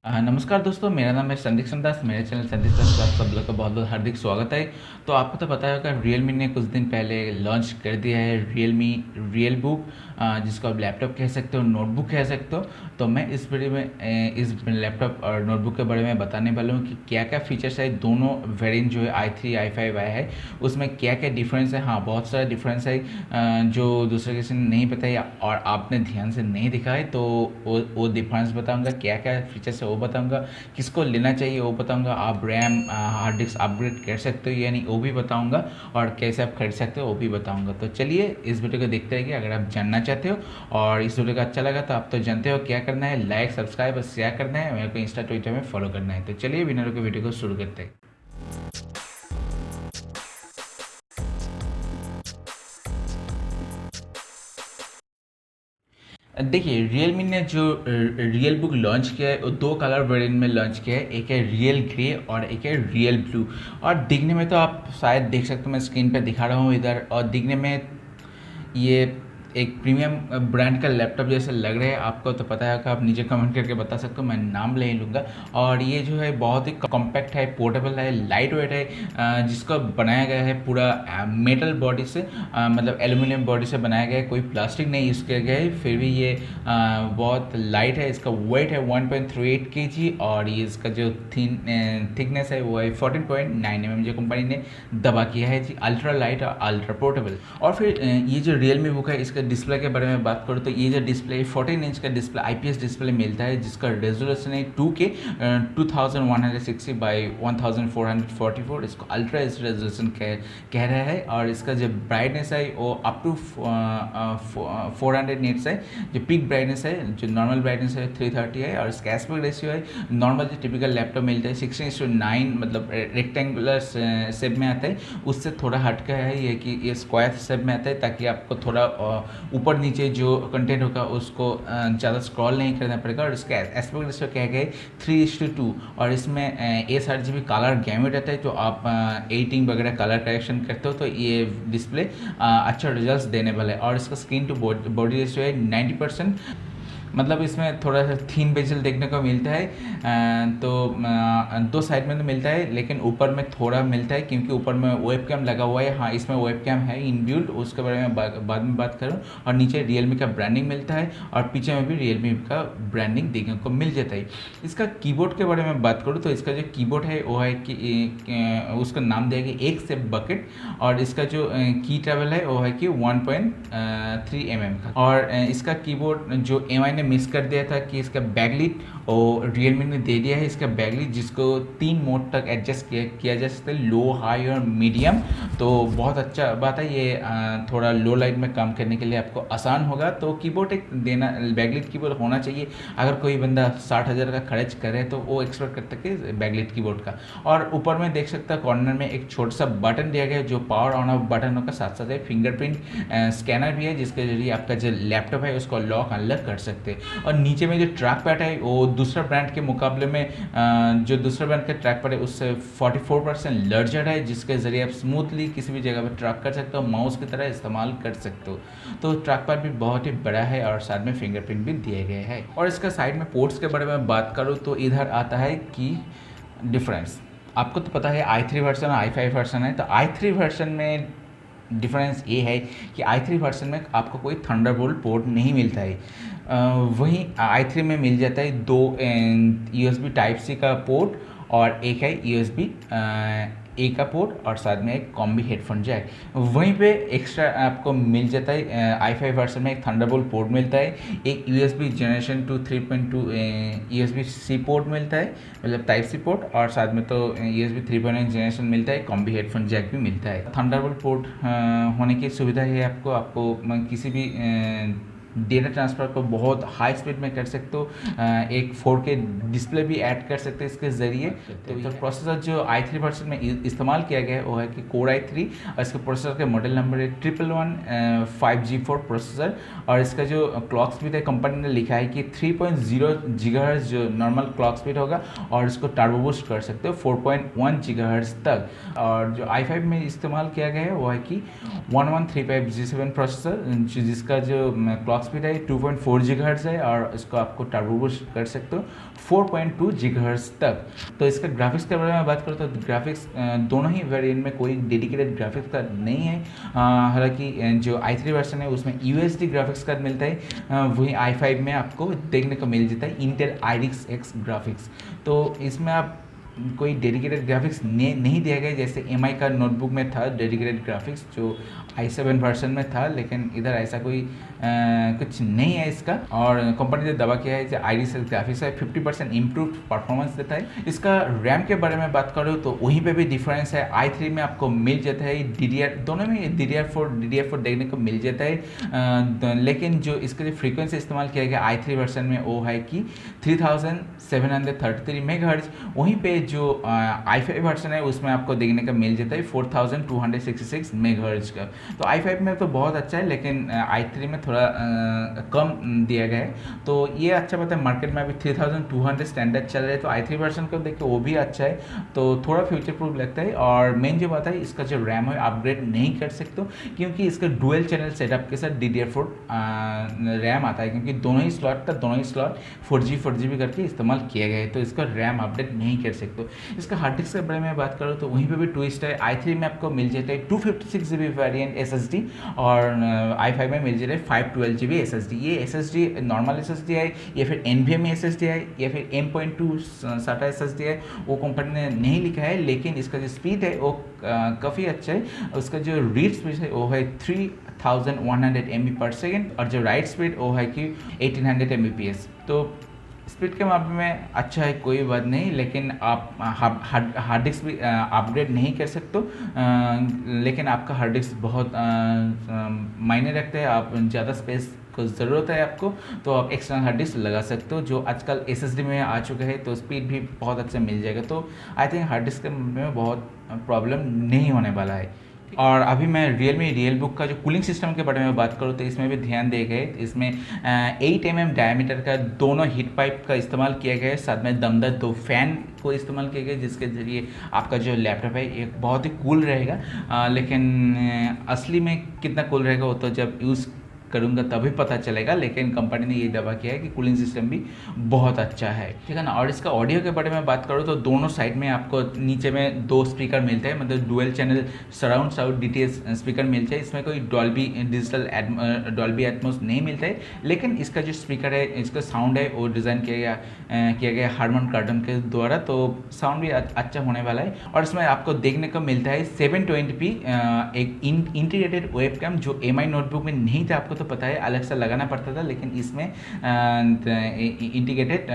नमस्कार दोस्तों, मेरा नाम है संदीप दास। मेरे चैनल संदीप दास पर आप सब लोग का बहुत बहुत हार्दिक स्वागत है। तो आपको तो पता होगा, रियलमी ने कुछ दिन पहले लॉन्च कर दिया है रियलमी रियल बुक, जिसको आप लैपटॉप कह सकते हो, नोटबुक कह सकते हो। तो मैं इस वीडियो में इस लैपटॉप और नोटबुक के बारे में बताने वाला हूँ कि क्या क्या फीचर्स है। दोनों वेरिएंट जो है i3 i5 आया है, उसमें क्या क्या डिफरेंस है। हाँ, बहुत सारा डिफरेंस है जो दूसरे किसी ने नहीं बताया और आपने ध्यान से नहीं दिखा है। तो वो डिफरेंस बताऊंगा, क्या क्या फीचर्स है वो बताऊंगा, किसको लेना चाहिए वो बताऊंगा, आप रैम हार्ड डिस्क अपग्रेड कर सकते हो यानी वो भी बताऊंगा, और कैसे आप खरीद सकते हो वो भी बताऊंगा। तो चलिए इस वीडियो को देखते रहिए। अगर आप जानना चाहते हो और इस वीडियो का अच्छा लगा तो आप तो जानते हो क्या करना है, लाइक सब्सक्राइब और शेयर करना है, मेरे को इंस्टा ट्विटर में फॉलो करना है। तो चलिए बिना रुके वीडियो को शुरू करते हैं। देखिए, रियलमी ने जो रियल बुक लॉन्च किया है वो दो कलर वेरिएंट में लॉन्च किया है। एक है रियल ग्रे और एक है रियल ब्लू। और दिखने में तो आप शायद देख सकते हो, मैं स्क्रीन पे दिखा रहा हूँ इधर, और दिखने में ये एक प्रीमियम ब्रांड का लैपटॉप जैसे लग रहा है। आपको तो पता है कि आप नीचे कमेंट करके बता सकते हो, मैं नाम ले लूँगा। और ये जो है बहुत ही कॉम्पैक्ट है, पोर्टेबल है, लाइट वेट है, जिसको बनाया गया है पूरा मेटल बॉडी से, मतलब एल्यूमिनियम बॉडी से बनाया गया है, कोई प्लास्टिक नहीं यूज़ किया गया है। फिर भी ये बहुत लाइट है। इसका वेट है 1.38 kg, और ये इसका जो थिकनेस है वो है 14.9 mm, जो कंपनी ने दबा किया है जी। अल्ट्रा लाइट और अल्ट्रा पोर्टेबल। और फिर ये जो रियलमी बुक है, इसका डिस्प्ले के बारे में बात करूँ तो ये जो डिस्प्ले 14 इंच का डिस्प्ले IPS डिस्प्ले मिलता है, जिसका रेजोल्यूशन है 2K 2160 बाई 1444। इसको अल्ट्रा एच रेजोल्यूशन कह रहा है। और इसका जो ब्राइटनेस है वो अप टू 400 निट्स है। जो पीक ब्राइटनेस है, जो नॉर्मल ब्राइटनेस है 330 है। और इसका एस्पेक्ट रेशियो है नॉर्मल जो टिपिकल लैपटॉप मिलता है 16:9, मतलब रेक्टेंगुलर शेप में आता है, उससे थोड़ा हटका है ये कि ये स्क्वायर शेप में आता है, ताकि आपको थोड़ा ऊपर नीचे जो कंटेंट होगा उसको ज़्यादा स्क्रॉल नहीं करना पड़ेगा। और इसका एस्पेक्ट रेशियो क्या है 3:2। और इसमें A7 GB कलर गैमेट आता है, तो आप एडिटिंग वगैरह कलर करेक्शन करते हो तो ये डिस्प्ले अच्छा रिजल्ट देने वाला है। और इसका स्क्रीन टू बॉडी रेशियो है 90%, मतलब इसमें थोड़ा सा थीन बेजल देखने को मिलता है। तो दो साइड में तो मिलता है, लेकिन ऊपर में थोड़ा मिलता है क्योंकि ऊपर में वेब कैम लगा हुआ है। हाँ, इसमें वेब कैम है इनबिल्ट, उसके बारे में बाद में बात करूँ। और नीचे रियलमी का ब्रांडिंग मिलता है, और पीछे में भी रियलमी का ब्रांडिंग देखने को मिल जाता है। इसका कीबोर्ड के बारे में बात करूँ तो इसका जो कीबोर्ड है वो है कि उसका नाम दिया गया एक से बकेट। और इसका जो की ट्रेवल है वो है कि 1.3 mm का। और इसका कीबोर्ड जो MI ने मिस कर दिया था कि इसका बैकलिट और रियलमी ने दे दिया है इसका बैकलिट, जिसको 3 मोड तक एडजस्ट किया जा सकता है, लो, हाई और मीडियम। तो बहुत अच्छा बात है ये, थोड़ा लो लाइट में काम करने के लिए आपको आसान होगा। तो कीबोर्ड एक देना, बैकलिट कीबोर्ड होना चाहिए। अगर कोई बंदा 60,000 का खर्च करे तो वो एक्सपेक्ट करता है बैकलिट कीबोर्ड का। और ऊपर में देख सकता है कॉर्नर में एक छोटा सा बटन दिया गया है, जो पावर ऑन ऑफ बटन का साथ साथ फिंगरप्रिंट स्कैनर भी है, जिसके जरिए आपका जो लैपटॉप है उसको लॉक अनलॉक कर सकते हैं। और नीचे में जो ट्रैक पैड है वो दूसरा ब्रांड के मुकाबले में, जो दूसरा ब्रांड का ट्रैक पैड है उससे 44% लार्जर है, जिसके जरिए आप स्मूथली किसी भी जगह पर ट्रैक कर सकते हो, माउस की तरह इस्तेमाल कर सकते हो। तो ट्रैक पैड भी बहुत ही बड़ा है, और साथ में फिंगरप्रिंट भी दिए गए हैं। और इसका साइड में पोर्ट्स के बारे में बात करूँ तो इधर आता है कि डिफरेंस। आपको तो पता है i3 वर्जन और i5 वर्जन है। तो i3 वर्जन में डिफरेंस ये है कि i3 वर्जन में आपको कोई थंडरबोल्ट पोर्ट नहीं मिलता है। वहीं i3 में मिल जाता है दो USB Type-C का पोर्ट, और एक है USB A का पोर्ट, और साथ में एक कॉम्बी हेडफोन जैक। वहीं पे एक्स्ट्रा आपको मिल जाता है i5 वर्जन में एक थंडरबोल्ट पोर्ट मिलता है, एक USB जनरेशन 2 3.2 USB-C पोर्ट मिलता है, मतलब Type-C पोर्ट, और साथ में तो USB 3.1 जनरेशन मिलता है, कॉम्बी हेडफोन जैक भी मिलता है। थंडरबोल्ट पोर्ट होने की सुविधा है आपको किसी भी डेटा ट्रांसफ़र को बहुत हाई स्पीड में कर सकते हो। एक 4K डिस्प्ले भी ऐड कर सकते हैं इसके ज़रिए। तो प्रोसेसर जो i3 वर्जन में इस्तेमाल किया गया है वो है कि Core i3, और इसके प्रोसेसर का मॉडल नंबर है 111 5G4 प्रोसेसर। और इसका जो क्लॉक स्पीड है, कंपनी ने लिखा है कि 3.0 GHz जो नॉर्मल क्लॉक स्पीड होगा, और इसको टर्बो बूस्ट कर सकते हो 4.1 GHz तक। और जो i5 में इस्तेमाल किया गया है वो है कि 1135G7 प्रोसेसर, जिसका जो क्लॉक स्पीड है 2.4 GHz है और इसको आपको टर्बो बूस्ट कर सकते हो 4.2 GHz तक। तो इसका ग्राफिक्स के बारे में बात करूँ तो ग्राफिक्स दोनों ही वेरिएंट में कोई डेडिकेटेड ग्राफिक्स कार्ड नहीं है। हालांकि जो i3 वर्जन है उसमें USD ग्राफिक्स कार्ड मिलता है, वही i5 में आपको देखने को मिल जाता है इंटेल IRIX X ग्राफिक्स। तो इसमें आप कोई डेडिकेटेड ग्राफिक्स नहीं दिया गया जैसे MI का नोटबुक में था डेडिकेटेड ग्राफिक्स जो i7 वर्जन में था, लेकिन इधर ऐसा कोई कुछ नहीं है इसका। और कंपनी ने दावा किया है कि IRIX ग्राफिक्स है 50% इम्प्रूव परफॉर्मेंस देता है। इसका रैम के बारे में बात करूँ तो वहीं पे भी डिफरेंस है। i3 में आपको मिल जाता है DDR, दोनों में DDR4 देखने को मिल जाता है, लेकिन जो इसका जो फ्रीक्वेंसी इस्तेमाल किया गया i3 वर्जन में वो है कि 3733 MHz। वहीं पे जो i5 वर्जन है उसमें आपको देखने का मिल जाता है 4266 MHz का। तो i5 में तो बहुत अच्छा है, लेकिन i3 में थोड़ा कम दिया गया है। तो ये अच्छा बात है, मार्केट में अभी 3200 स्टैंडर्ड चल रहे हैं, तो i3 वर्जन को देख के वो भी अच्छा है, तो थोड़ा फ्यूचर प्रूफ लगता है। और मेन जो बात है इसका जो रैम है अपग्रेड नहीं कर सकते क्योंकि इसका डुअल चैनल सेटअप के साथ DDR4 रैम आता है, क्योंकि दोनों ही स्लॉट 4GB करके इस्तेमाल किया गया है, तो इसका रैम अपडेट नहीं कर सकते। इसका हार्ड डिस्क के बारे में बात करो तो वहीं पे भी ट्विस्ट है। i3 में आपको मिल जाता है 256GB वेरिएंट SSD और i5 में मिल जाता है 512GB SSD। ये SSD नॉर्मल SSD है या फिर NVMe SSD है या फिर M.2 SATA SSD है, वो कंपनी ने नहीं लिखा है, लेकिन इसका जो स्पीड है वो काफ़ी अच्छा है। उसका जो रीड स्पीड है वो है 3100 MB/s और जो राइट स्पीड वो है कि 1800 Mbps। तो स्पीड के मामले में अच्छा है, कोई बात नहीं, लेकिन आप हार्ड डिस्क भी अपग्रेड नहीं कर सकते, लेकिन आपका हार्ड डिस्क बहुत मायने रखता है। आप ज़्यादा स्पेस को ज़रूरत है आपको तो आप एक्सटर्नल हार्ड डिस्क लगा सकते हो, जो आजकल SSD में आ चुका है, तो स्पीड भी बहुत अच्छा मिल जाएगा। तो आई थिंक हार्ड डिस्क के मामले में बहुत प्रॉब्लम नहीं होने वाला है। और अभी मैं रियलबुक का जो कूलिंग सिस्टम के बारे में बात करूँ तो इसमें भी ध्यान दिए गए, इसमें 8 mm डायमीटर का दोनों हीट पाइप का इस्तेमाल किया गया है, साथ में दमदार 2 फैन को इस्तेमाल किया गया, जिसके ज़रिए आपका जो लैपटॉप है एक बहुत ही कूल रहेगा। लेकिन असली में कितना कूल रहेगा वो तो जब यूज़ करूँगा तभी पता चलेगा, लेकिन कंपनी ने ये दावा किया है कि कूलिंग सिस्टम भी बहुत अच्छा है, ठीक है ना। और इसका ऑडियो के बारे में बात करूँ तो दोनों साइड में आपको नीचे में 2 स्पीकर मिलते हैं, मतलब dual channel surround sound DTS speaker मिलता है। इसमें कोई डॉल्बी एटमॉस नहीं मिलता है, लेकिन इसका जो स्पीकर है, इसका साउंड है वो डिज़ाइन किया गया हार्मन कार्डन के द्वारा, तो साउंड भी अच्छा होने वाला है। और इसमें आपको देखने को मिलता है 720p एक इंटीग्रेटेड वेबकैम, जो MI नोटबुक में नहीं था, आपको तो पता है अलग से लगाना पड़ता था, लेकिन इसमें इंटीग्रेटेड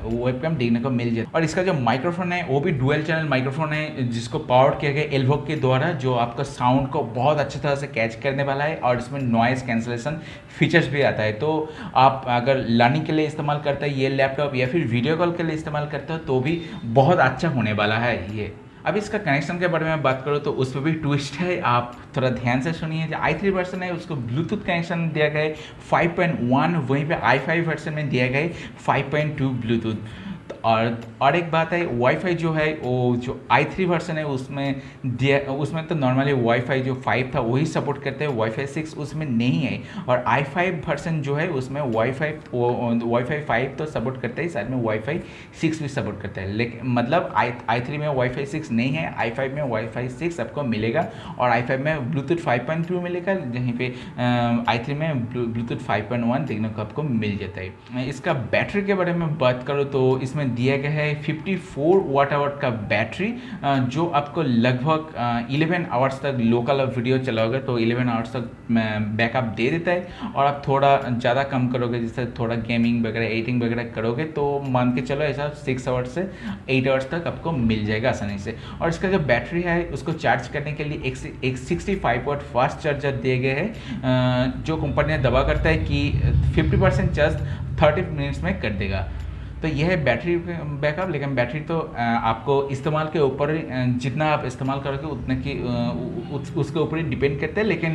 वेबकैम देखने को मिल जाए। और इसका जो माइक्रोफोन है वो भी डुअल चैनल माइक्रोफोन है, जिसको पावर किया गया एल्वोक के द्वारा, जो आपका साउंड को बहुत अच्छी तरह से कैच करने वाला है। और इसमें नॉइज कैंसलेशन फीचर्स भी आता है, तो आप अगर लर्निंग के लिए इस्तेमाल करते हैं ये लैपटॉप या फिर वीडियो कॉल के लिए इस्तेमाल करते हो तो भी बहुत अच्छा होने वाला है ये। अब इसका कनेक्शन के बारे में बात करो तो उस पर भी ट्विस्ट है, आप थोड़ा ध्यान से सुनिए। जो i3 वर्जन है उसको ब्लूटूथ कनेक्शन दिया गया है 5.1, वहीं पे i5 वर्जन में दिया गया है 5.2 ब्लूटूथ। और एक बात है, वाईफाई जो है वो जो i3 वर्जन है उसमें तो नॉर्मली वाईफाई जो 5 था वही सपोर्ट करते हैं, वाईफाई 6 उसमें नहीं है। और i5 वर्जन जो है उसमें वाईफाई 5 तो सपोर्ट करता है, साथ में वाईफाई 6 भी सपोर्ट करता है, लेकिन मतलब i3 में वाईफाई 6 नहीं है, i5 में वाईफाई 6 आपको मिलेगा और i5 में ब्लूटूथ 5.2 मिलेगा, जहीं पे i3 में ब्लूटूथ 5.1 देखने को आपको मिल जाता है। इसका बैटरी के बारे में बात करो तो इसमें दिया गया है 54 वाट आवर का बैटरी, जो आपको लगभग 11 आवर्स तक लोकल वीडियो चलाओगे तो 11 आवर्स तक बैकअप दे देता है। और आप थोड़ा ज़्यादा कम करोगे, जैसे थोड़ा गेमिंग वगैरह एडिटिंग वगैरह करोगे तो मान के चलो ऐसा 6 आवर्स से 8 आवर्स तक आपको मिल जाएगा आसानी से। और इसका जो बैटरी है उसको चार्ज करने के लिए एक 65 वाट फास्ट चार्जर दिए गए हैं, जो कंपनी ने दावा करता है कि 50% चार्ज 30 मिनट्स में कर देगा। तो यह है बैटरी बैकअप, लेकिन बैटरी तो आपको इस्तेमाल के ऊपर जितना आप इस्तेमाल करोगे उतने की उसके ऊपर ही डिपेंड करते हैं, लेकिन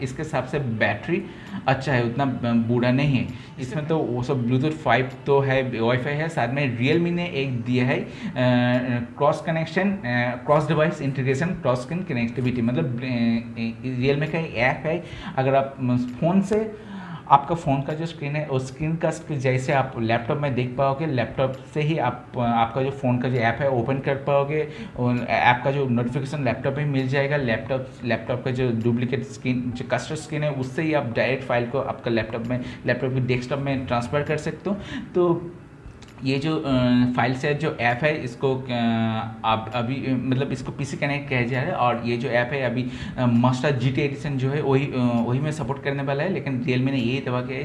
इसके हिसाब से बैटरी अच्छा है, उतना बूढ़ा नहीं है। इसमें तो वो सब ब्लूटूथ 5 तो है, वाईफाई है, साथ में रियलमी ने एक दिया है cross connection, cross device integration, cross screen connectivity. मतलब रियलमी का एक ऐप है, अगर आप फ़ोन से आपका फ़ोन का जो स्क्रीन है उस स्क्रीन का जैसे आप लैपटॉप में देख पाओगे, लैपटॉप से ही आप आपका जो फ़ोन का जो ऐप है ओपन कर पाओगे, ऐप का जो नोटिफिकेशन लैपटॉप में मिल जाएगा। लैपटॉप का जो डुप्लीकेट स्क्रीन जो कस्टमर स्क्रीन है उससे ही आप डायरेक्ट फाइल को आपका लैपटॉप के डेस्कटॉप में ट्रांसफ़र कर सकते हो। तो ये जो फाइल से जो ऐप है इसको आप अभी मतलब इसको पीसी कनेक्ट किया जा रहा है, और ये जो ऐप है अभी मास्टर GT एडिशन जो है वही में सपोर्ट करने वाला है। लेकिन रियलमी ने यही दबा के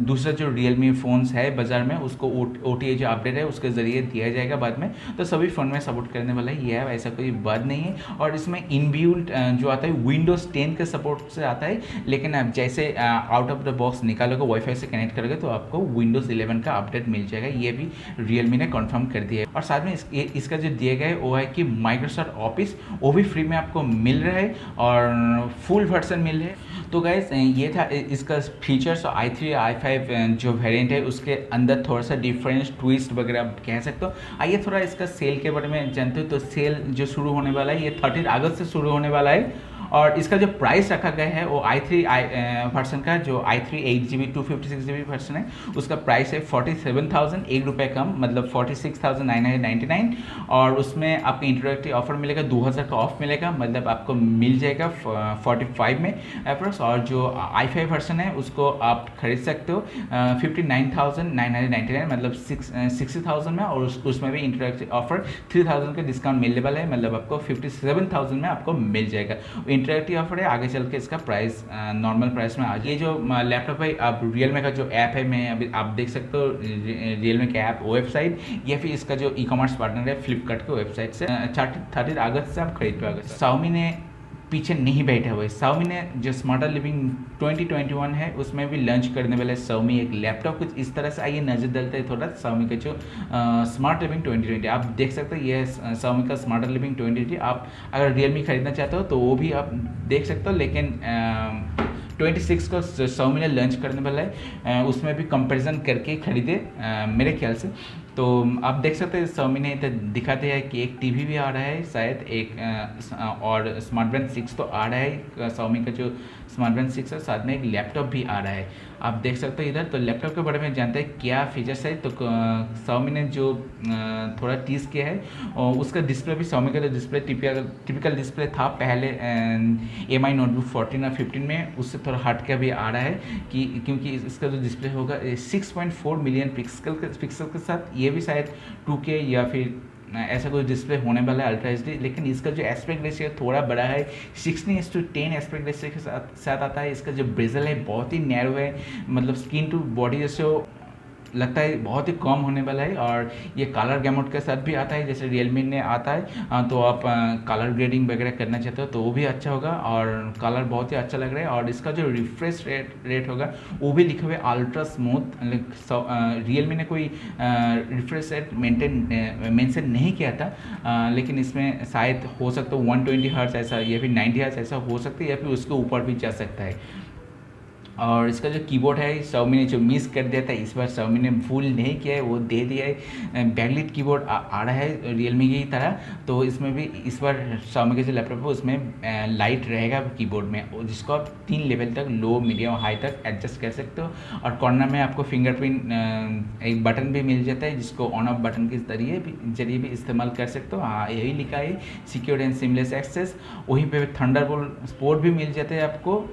दूसरा जो रियलमी फ़ोन्स है बाज़ार में उसको OTA जो अपडेट है उसके ज़रिए दिया जाएगा बाद में, तो सभी फ़ोन में सपोर्ट करने वाला है ये ऐप, ऐसा कोई बात नहीं है। और इसमें इनबिल्ट जो आता है विंडोज़ 10 के सपोर्ट से आता है, लेकिन आप जैसे आउट ऑफ द बॉक्स निकालोगे वाईफाई से कनेक्ट करोगे तो आपको विंडोज़ 11 का अपडेट मिल जाएगा, ये भी रियलमी ने कंफर्म कर दिया है। और साथ में इसका जो दिया गया है वो है कि माइक्रोसॉफ्ट ऑफिस वो भी फ्री में आपको मिल रहा है और फुल वर्जन मिल रहा है। तो गाइस ये था इसका फीचर्स। i3 i5 जो वेरिएंट है उसके अंदर थोड़ा सा डिफरेंस ट्विस्ट वगैरह आप कह सकते हो। आइए थोड़ा इसका सेल के बारे में जानते हो। तो सेल जो शुरू होने वाला है ये 30 अगस्त से शुरू होने वाला है, और इसका जो प्राइस रखा गया है वो i3 वर्सन का जो i3 8GB 256GB वर्सन है उसका प्राइस है 47,000, ₹1 कम, मतलब 46,999। और उसमें आपको इंट्रोडक्टरी ऑफर मिलेगा 2,000 का ऑफ मिलेगा, मतलब आपको मिल जाएगा 45 में अप्रोक्स। और जो i5 वर्सन है उसको आप खरीद सकते हो 59,999, मतलब 60,000 में, और उसमें भी इंट्रोडक्टरी ऑफर 3,000 का डिस्काउंट मिलने वाला है, मतलब आपको 57,000 में आपको मिल जाएगा। इंटरेक्टिव ऑफर है, आगे चल के इसका प्राइस नॉर्मल प्राइस में आ जाए। ये जो लैपटॉप है अब रियलमी का जो ऐप है मैं अभी आप देख सकते हो रियलमी का ऐप वेबसाइट, या फिर इसका जो ई-कॉमर्स पार्टनर है फ्लिपकार्ट के वेबसाइट से 30 अगस्त से आप खरीद पाओगे। Xiaomi ने पीछे नहीं बैठा हुआ है। Xiaomi ने जो स्मार्टर लिविंग 2021 है उसमें भी लॉन्च करने वाला है Xiaomi एक लैपटॉप कुछ इस तरह से। आइए नज़र डालते हैं थोड़ा Xiaomi का जो स्मार्ट लिविंग 2020 आप देख सकते हो, ये Xiaomi का स्मार्टर लिविंग 2020। आप अगर रियलमी खरीदना चाहते हो तो वो भी आप देख सकते हो, लेकिन 26 को Xiaomi ने लॉन्च करने वाला है, उसमें भी कंपैरिजन करके खरीदे मेरे ख्याल से। तो आप देख सकते हैं Xiaomi ने तो दिखाते हैं कि एक टीवी भी आ रहा है शायद एक, और स्मार्ट बैंड 6 तो आ रहा है Xiaomi का जो स्मार्ट बैंड 6 है, साथ में एक लैपटॉप भी आ रहा है। आप देख सकते हो इधर। तो लैपटॉप के बारे में जानते हैं क्या फीचर्स है। तो Xiaomi ने जो थोड़ा टीज किया है और उसका डिस्प्ले भी Xiaomi का जो डिस्प्ले टिपिकल डिस्प्ले था पहले MI नोटबुक 14 और 15 में, उससे थोड़ा हट के भी आ रहा है कि क्योंकि इसका जो डिस्प्ले होगा 6.4 मिलियन पिक्सल के साथ, ये भी शायद 2K या फिर ऐसा कोई डिस्प्ले होने वाला है अल्ट्रा HD। लेकिन इसका जो एस्पेक्ट रेशियो थोड़ा बड़ा है, 16:10 एस्पेक्ट रेशियो के साथ आता है। इसका जो बेजल है बहुत ही नैरो है, मतलब स्किन टू बॉडी रेशियो लगता है बहुत ही कम होने वाला है। और ये कलर गैमोट के साथ भी आता है जैसे रियलमी ने आता है। तो आप कलर ग्रेडिंग वगैरह करना चाहते हो तो वो भी अच्छा होगा, और कलर बहुत ही अच्छा लग रहा है। और इसका जो रिफ्रेश रेट होगा वो भी लिखे हुए अल्ट्रा स्मूथ। रियलमी ने कोई रिफ्रेश रेट मेंशन नहीं किया था, लेकिन इसमें शायद हो सकता है 120 हर्ट्ज ऐसा या फिर 90 हर्ट्ज ऐसा हो सकता है, या फिर उसके ऊपर भी जा सकता है। और इसका जो कीबोर्ड है Xiaomi ने जो मिस कर दिया था इस बार Xiaomi ने भूल नहीं किया है, वो दे दिया है। बैकलिट कीबोर्ड आ रहा है रियलमी की तरह। तो इसमें भी इस बार Xiaomi का जो लैपटॉप है उसमें लाइट रहेगा कीबोर्ड में, जिसको आप 3 लेवल तक लो मीडियम हाई तक एडजस्ट कर सकते हो। और कॉर्नर में आपको फिंगरप्रिंट एक बटन भी मिल जाता है जिसको ऑन ऑफ बटन के जरिए भी इस्तेमाल कर सकते हो। हाँ, यही लिखा है सिक्योर एंड सिमलेस एक्सेस। वहीं पर थंडरबोल्ट सपोर्ट भी मिल जाता है आपको,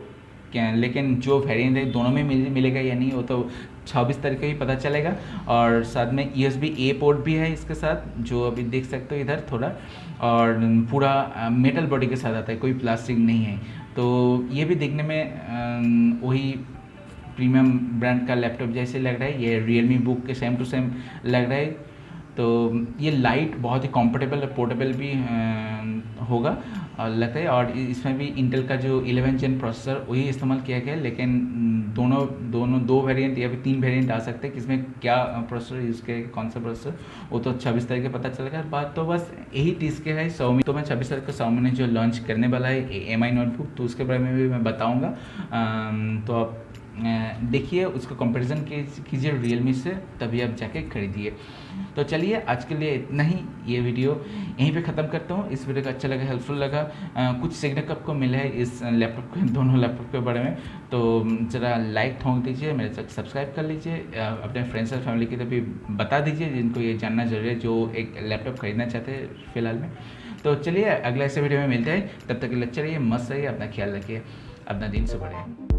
लेकिन जो वेरिएंट है दोनों में मिलेगा या नहीं वो तो 26 तारीख को ही पता चलेगा। और साथ में USB-A पोर्ट भी है इसके साथ, जो अभी देख सकते हो इधर थोड़ा, और पूरा मेटल बॉडी के साथ आता है, कोई प्लास्टिक नहीं है। तो ये भी देखने में वही प्रीमियम ब्रांड का लैपटॉप जैसे लग रहा है, ये रियलमी बुक के सेम टू सेम लग रहा है। तो ये लाइट बहुत ही कंफर्टेबल और पोर्टेबल भी होगा और लगता है। और इसमें भी इंटेल का जो 11 जेन प्रोसेसर वही इस्तेमाल किया गया है, लेकिन दो वेरिएंट या फिर 3 वेरिएंट आ सकते हैं, किसमें क्या प्रोसेसर यूज़ किया है, कौन सा प्रोसेसर, वो तो 26 तारीख को पता चलेगा। बात तो बस यही चीज़ के है Xiaomi। तो मैं 26 तारीख को Xiaomi ने जो लॉन्च करने वाला है MI नोटबुक, तो उसके बारे में भी मैं बताऊँगा। तो आप देखिए, उसका कंपैरिजन कीजिए रियलमी से, तभी आप जाके खरीदिए। तो चलिए, आज के लिए इतना ही। ये वीडियो यहीं पे ख़त्म करता हूँ। इस वीडियो का अच्छा लगा, हेल्पफुल लगा, कुछ सीखने को आपको मिला है इस लैपटॉप के, दोनों लैपटॉप के बारे में, तो ज़रा लाइक ठोंक दीजिए, मेरे साथ सब्सक्राइब कर लीजिए, अपने फ्रेंड्स और फैमिली की तो भी बता दीजिए जिनको ये जानना जरूरी है, जो एक लैपटॉप खरीदना चाहते हैं फ़िलहाल में। तो चलिए, अगला ऐसे वीडियो में मिलते हैं, तब तक के लिए चलिए, मस्त रहिए, अपना ख्याल रखिए, अपना दिन शुभ रहे।